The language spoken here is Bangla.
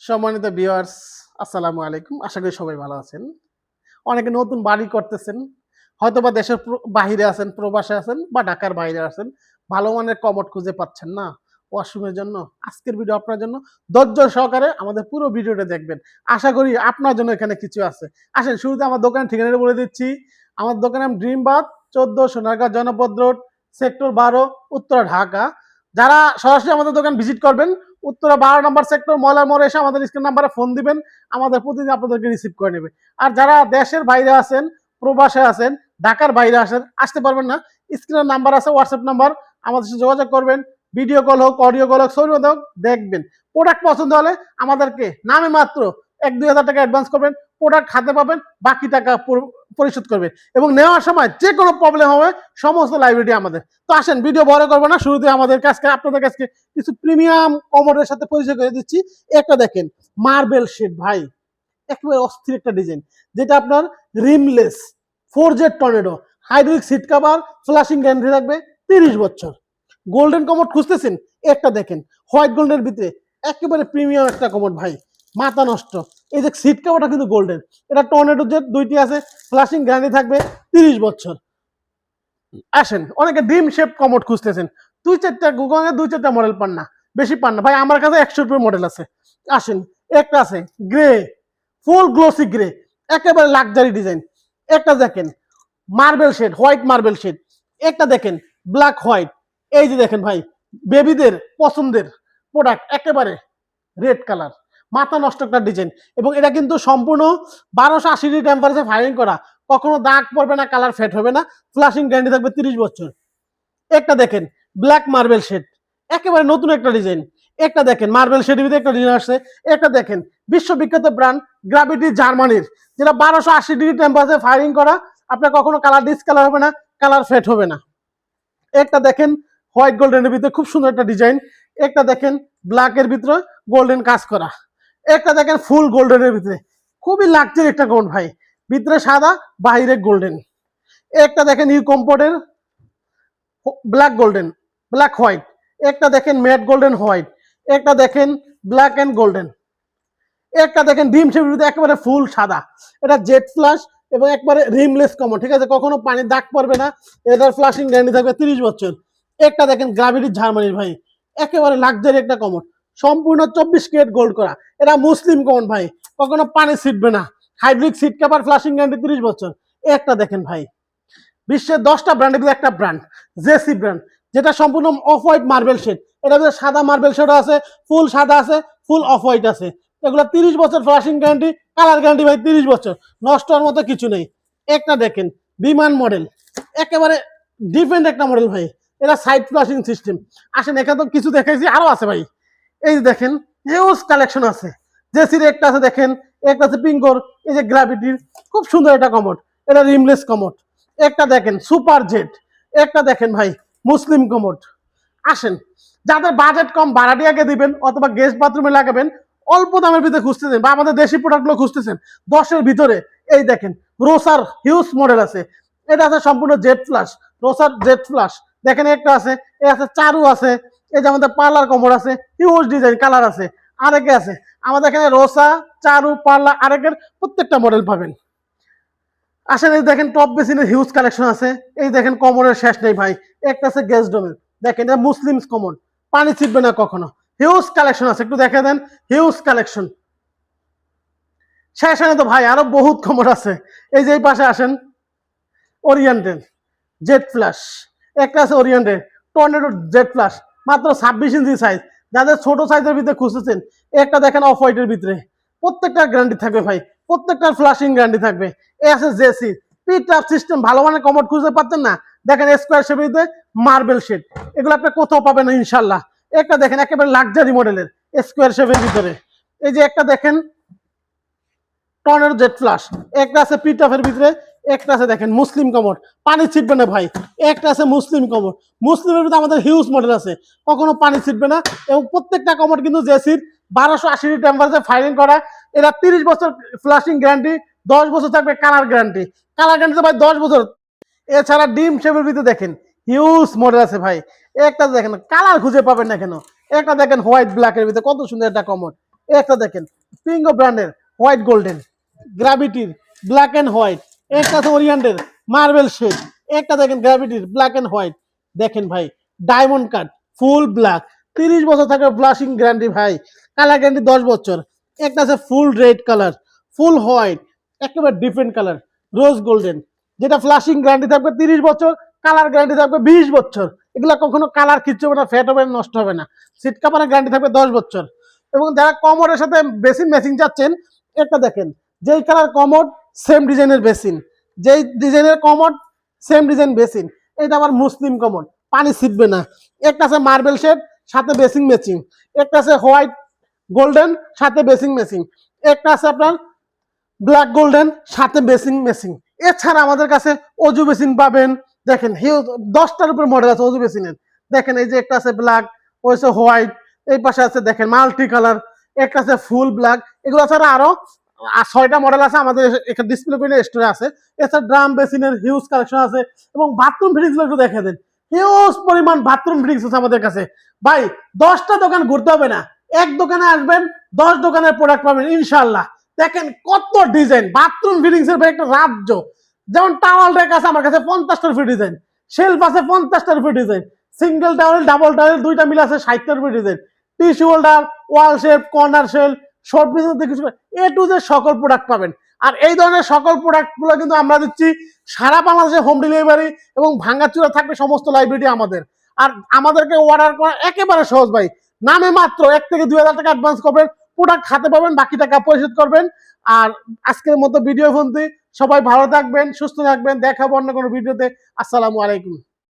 সম্মানিত ভিউয়ার্স, আসসালামু আলাইকুম। আশা করি সবাই ভালো আছেন। অনেকে নতুন বাড়ি করতেছেন, হয়তোবা দেশের বাহিরে আছেন, প্রবাসে আছেন বা ঢাকার বাইরে আছেন। ভালো মানের কমোড খুঁজে পাচ্ছেন না ওয়াশরুমের জন্য। আজকের ভিডিও আপনার জন্য। ধৈর্য সহকারে আমাদের পুরো ভিডিওটা দেখবেন। আশা করি আপনার জন্য এখানে কিছু আছে। আসেন শুরুতে আমার দোকানের ঠিকানাটা বলে দিচ্ছি। আমার দোকানের নাম ড্রিম বাথ, 14 সোনারগাঁ জনপদ রোড, সেক্টর 12, উত্তরা, ঢাকা। যারা সরাসরি আমাদের দোকান ভিজিট করবেন, উত্তরা 12 নম্বর সেক্টর ময়লার মোড়ে এসে আমাদের স্ক্রিন নাম্বারে ফোন দিবেন, আমাদের প্রতিদিন আপনাদেরকে রিসিভ করে নেবে। আর যারা দেশের বাইরে আছেন, প্রবাসে আছেন, ঢাকার বাইরে আসতে পারবেন না, স্ক্রিনের নাম্বার আছে, হোয়াটসঅ্যাপ নাম্বার, আমাদের সাথে যোগাযোগ করবেন। ভিডিও কল হোক, অডিও কল হোক, ছবি হোক, দেখবেন। প্রোডাক্ট পছন্দ হলে আমাদেরকে নামে মাত্র 1-2 হাজার টাকা অ্যাডভান্স করবেন, প্রোডাক্ট হাতে পাবেন, বাকি টাকা পরিশোধ করবেন। এবং নেওয়ার সময় যে কোনো প্রবলেম হবে, সমস্ত লাইব্রেরি আমাদের। তো আসেন, ভিডিও বড় করবো না, শুরুতে আমাদের কাছে আপনাদের কাছে কিছু প্রিমিয়াম কমোডের সাথে পরিচয় করে দিচ্ছি। একটা দেখেন, মার্বেল শেড ভাই, একেবারে অস্থির একটা ডিজাইন, যেটা আপনার rimless 4Z tornado, hydraulic seat cover, flushing guarantee থাকবে 30 বছর। গোল্ডেন কমোড খুঁজতেছেন, একটা দেখেন হোয়াইট গোল্ডের ভিতরে একেবারে প্রিমিয়াম একটা কমোড ভাই, মাথা নষ্ট। এই যে সিট কভারটা কিন্তু গোল্ডেন, এটা টর্নেডো যে দুইটি আছে, ফ্লাশিং গ্যারান্টি থাকবে 30 বছর। আসেন, অনেকে ড্রিম শেপ কমোড খুঁজতেছেন, 2-4টা গুগলে 2-4টা মডেল পান না, বেশি পান না ভাই, আমার কাছে 100 রুপির মডেল আছে। আসেন, একটা আছে গ্রে, ফুল গ্লোসি গ্রে, একেবারে লাক্সারি ডিজাইন। একটা দেখেন marble shade, white marble shade. একটা দেখেন ব্ল্যাক হোয়াইট। এই যে দেখেন ভাই, বেবিদের পছন্দের প্রোডাক্ট, একেবারে রেড কালার, মাথা নষ্ট একটা ডিজাইন। এবং এটা কিন্তু সম্পূর্ণ 1280 ডিগ্রি টেম্পারেচার ফায়ারিং করা, কখনো দাগ পড়বে না, কালার ফেড হবে না, ফ্লাশিং গ্যারান্টি থাকবে 30 বছর। একটা দেখেন ব্ল্যাক মার্বেল শেড, একেবারে নতুন একটা ডিজাইন। একটা দেখেন মার্বেল শেডের ভিতরে একটা ডিজাইন আসছে। একটা দেখেন বিশ্ববিখ্যাত ব্র্যান্ড গ্রাভিটি, জার্মানির, যেটা 1280 ডিগ্রি টেম্পারেচার ফায়ারিং করা, আপনার কখনো কালার ডিসকালার হবে না, কালার ফেড হবে না। একটা দেখেন হোয়াইট গোল্ডেনের ভিতরে খুব সুন্দর একটা ডিজাইন। একটা দেখেন ব্ল্যাকের ভিতরে গোল্ডেন কাজ করা। একটা দেখেন ফুল গোল্ডেনের ভিতরে, খুবই লাক্সারি একটা গোল্ড ভাই, ভিতরে সাদা, বাইরে গোল্ডেন। একটা দেখেন ইউ কম্পোর্টের ব্ল্যাক গোল্ডেন, ব্ল্যাক হোয়াইট। একটা দেখেন ম্যাট গোল্ডেন হোয়াইট। একটা দেখেন ব্ল্যাক এন্ড গোল্ডেন। একটা দেখেন ডিম শেপের ভিতরে একেবারে ফুল সাদা, এটা জেট ফ্লাশ এবং একবারে রিমলেস কমন, ঠিক আছে, কখনো পানির দাগ পড়বে না, এটার ফ্লাশিং গ্যারান্টি থাকবে 30 বছর। একটা দেখেন গ্রাভিটি, জার্মানির ভাই, একেবারে লাক্সারি একটা কমন, সম্পূর্ণ 24 ক্যারেট গোল্ড করা, এটা মুসলিম কমন ভাই, কখনো পানি ছিটবে না, hydraulic seat cover, flushing guarantee 30 বছর। একটা দেখেন ভাই, বিশ্বের 10টা ব্র্যান্ডের ভিতরে একটা ব্র্যান্ড, জেসি ব্র্যান্ড, যেটা সম্পূর্ণ অফ হোয়াইট মার্বেল শেড, এটার ভিতরে সাদা মার্বেল শেড আছে, ফুল সাদা আছে, ফুল অফ হোয়াইট আছে। এগুলো 30 বছর ফ্লাশিং গ্যারান্টি, কালার গ্যারান্টি ভাই 30 বছর, নষ্ট হওয়ার মতো কিছু নেই। একটা দেখেন বিমান মডেল, একেবারে ডিফারেন্ট একটা মডেল ভাই, এটা সাইড ফ্লাশিং সিস্টেম। আসেন, এখানে তো কিছু দেখাইছি, আরো আছে ভাই। এই যে দেখেন হিউজ কালেকশন আছে। জেসির একটা আছে দেখেন, একটা আছে পিঙ্কর, এই যে গ্র্যাভিটির, খুব সুন্দর একটা কমোড, এটা রিমলেস কমোড। একটা দেখেন সুপার জেট। একটা দেখেন ভাই মুসলিম কমোড। আসেন, যাদের বাজেট কম, ভাড়াটিয়াকে দিবেন অথবা গেস্ট বাথরুমে লাগাবেন, অল্প দামের ভিতরে খুঁজতেছেন বা আমাদের দেশি প্রোডাক্টগুলো খুঁজতেছেন 10-এর ভিতরে, এই দেখেন রোসার হিউজ মডেল আছে। এটা আছে সম্পূর্ণ জেট ফ্লাশ, রোসার জেট ফ্লাশ। দেখেন একটা আছে, এই আছে চারু আছে, এই যে আমাদের পার্লার কমোড আছে, হিউজ ডিজাইন কালার আছে। আরেকে আছে আমাদের এখানে রোসা, চারু, পার্লার, আরেকের প্রত্যেকটা মডেল পাবেন। আসেন, এই দেখেন টপ বেসিনের হিউজ কালেকশন আছে। এই দেখেন কমনের শেষ নেই ভাই। একটা আছে গ্যাস ডোমের, দেখেন এটা মুসলিমস কমন, পানি ছিটবে না কখনো, হিউজ কালেকশন আছে, একটু দেখে দেন, হিউজ কালেকশন শেষ হয় না তো ভাই, আরো বহুত কমন আছে। এই যে এই পাশে আসেন, ওরিয়েন্টেড জেট ফ্ল্যাশ, একটা আছে ওরিয়েন্টেড টর্নেডো জেট ফ্ল্যাশ, মাত্র 26 ইঞ্চি সাইজ। যাদের ছোট সাইজের ভিতরে খুঁজতেছেন, একটা দেখেন অফ হোয়াইটের ভিতরে, প্রত্যেকটা গ্যারান্টি থাকবে ভাই, প্রত্যেকটার ফ্লাশিং গ্যারান্টি থাকবে। এ আছে জেসি পিট-আপ সিস্টেম, ভালো মানের কমোড খুঁজতে পারতেন না, দেখেন স্কোয়ার শেপের ভিতরে মার্বেল শেড, এগুলো আপনি কোথাও পাবেন না ইনশাল্লাহ। একটা দেখেন একেবারে লাক্সারি মডেলের স্কোয়ার শেপের ভিতরে। এই যে একটা দেখেন টর্নেডো জেট ফ্লাশ, একটা আছে পিট-আপের ভিতরে। একটা আছে দেখেন মুসলিম কমোড, পানি ছিটবে না ভাই। একটা আছে মুসলিম কমোড, মুসলিমের ভিতরে আমাদের হিউজ মডেল আছে, কখনো পানি ছিটবে না। এবং প্রত্যেকটা কমোড কিন্তু জেসির 1280 টেম্পারেচার ফায়ারিং করা, এরা 30 বছর ফ্লাশিং গ্যারান্টি, 10 বছর থাকবে কালার গ্যারান্টি। কালার গ্যারান্টি ভাই 10 বছর। এছাড়া ডিম শেপের ভিতরে দেখেন হিউজ মডেল আছে ভাই। একটা দেখেন কালার খুঁজে পাবেন না কেন। একটা দেখেন হোয়াইট ব্ল্যাকের ভিতরে, কত সুন্দর একটা কমোড। একটা দেখেন পিঙ্গো ব্র্যান্ডের হোয়াইট গোল্ডেন, গ্র্যাভিটির ব্ল্যাক অ্যান্ড হোয়াইট, একটা আছে ওরিয়েন্টের মার্বেল শেড, একটা দেখেন গ্র্যাভিটির ব্ল্যাক অ্যান্ড হোয়াইট। দেখেন ভাই ডায়মন্ড কাট ফুল ব্ল্যাক, 30 বছর থাকে ব্লাশিং গ্যারান্টি ভাই, কালার গ্যারান্টি 10 বছর। একটা আছে ফুল রেড কালার, ফুল হোয়াইট, একেবারে ডিফারেন্ট কালার রোজ গোল্ডেন, যেটা ফ্লাশিং গ্যারান্টি থাকবে 30 বছর, কালার গ্যারান্টি থাকবে 20 বছর। এগুলো কখনো কালার কিচ্ছু হবে না, ফ্যাট হবে না, নষ্ট হবে না। সিট কাভারের গ্যারান্টি থাকবে 10 বছর। এবং যারা কমোডের সাথে বেসিন ম্যাচিং চাচ্ছেন, একটা দেখেন যেই কালার কমোড সেম ডিজাইনের বেসিন, যেই ডিজাইনের কমোড সেম ডিজাইন বেসিন। এটা আবার মুসলিম কমোড, পানি ছিটবে না। একটা আছে মার্বেল শেড সাথে বেসিং ম্যাচিং, একটা আছে হোয়াইট গোল্ডেন সাথে বেসিং ম্যাচিং, একটা আছে আপনার ব্ল্যাক গোল্ডেন সাথে বেসিং মেসিং। এছাড়া আমাদের কাছে অজু বেসিন পাবেন। দেখেন হিউজ 10টার উপর মডেল আছে অজু বেসিনের। দেখেন এই যে একটা আছে ব্ল্যাক, ওই আছে হোয়াইট, এই পাশে আছে দেখেন মাল্টি কালার, একটা আছে ফুল ব্ল্যাক। এগুলো ছাড়া আরো 6টা মডেল আছে আমাদের এখানে ডিসপ্লে করে স্টোরে আছে। এছাড়া ড্রাম বেসিনের হিউজ কালেকশন আছে এবং বাথরুম ফিটিংস একটু দেখে দেন, হিউজ পরিমাণ বাথরুম ফিটিংস আছে আমাদের কাছে। ভাই 10টা দোকান ঘুরতে হবে না, এক দোকানে আসবেন 10 দোকানের প্রোডাক্ট পাবেন ইনশাল্লাহ। দেখেন কত ডিজাইন বাথরুম ফিটিংস এর একটা রাজ্য। যেমন টাওয়াল রেক আছে আমার কাছে 50টার উপরে ডিজাইন, শেলফ আছে 50টার উপরে design, single towel double towel দুইটা মিলে আছে 60টার উপরে design, tissue holder, wall shape, corner shelf, short business থেকে এ টু জেড সকল প্রোডাক্ট পাবেন। আর এই ধরনের সকল প্রোডাক্ট গুলো কিন্তু আমরা দিচ্ছি সারা বাংলাদেশে হোম ডেলিভারি, এবং ভাঙাচুরা থাকবে সমস্ত লাইব্রেরি আমাদের। আর আমাদেরকে অর্ডার করা একেবারে সহজ ভাই, নামে মাত্র 1 থেকে 2,000 টাকা অ্যাডভান্স করবেন, প্রোডাক্ট হাতে পাবেন, বাকি টাকা পরিশোধ করবেন। আর আজকের মতো ভিডিও পর্যন্ত, সবাই ভালো থাকবেন, সুস্থ থাকবেন, দেখাবো অন্য কোনো ভিডিওতে। আসসালামু আলাইকুম।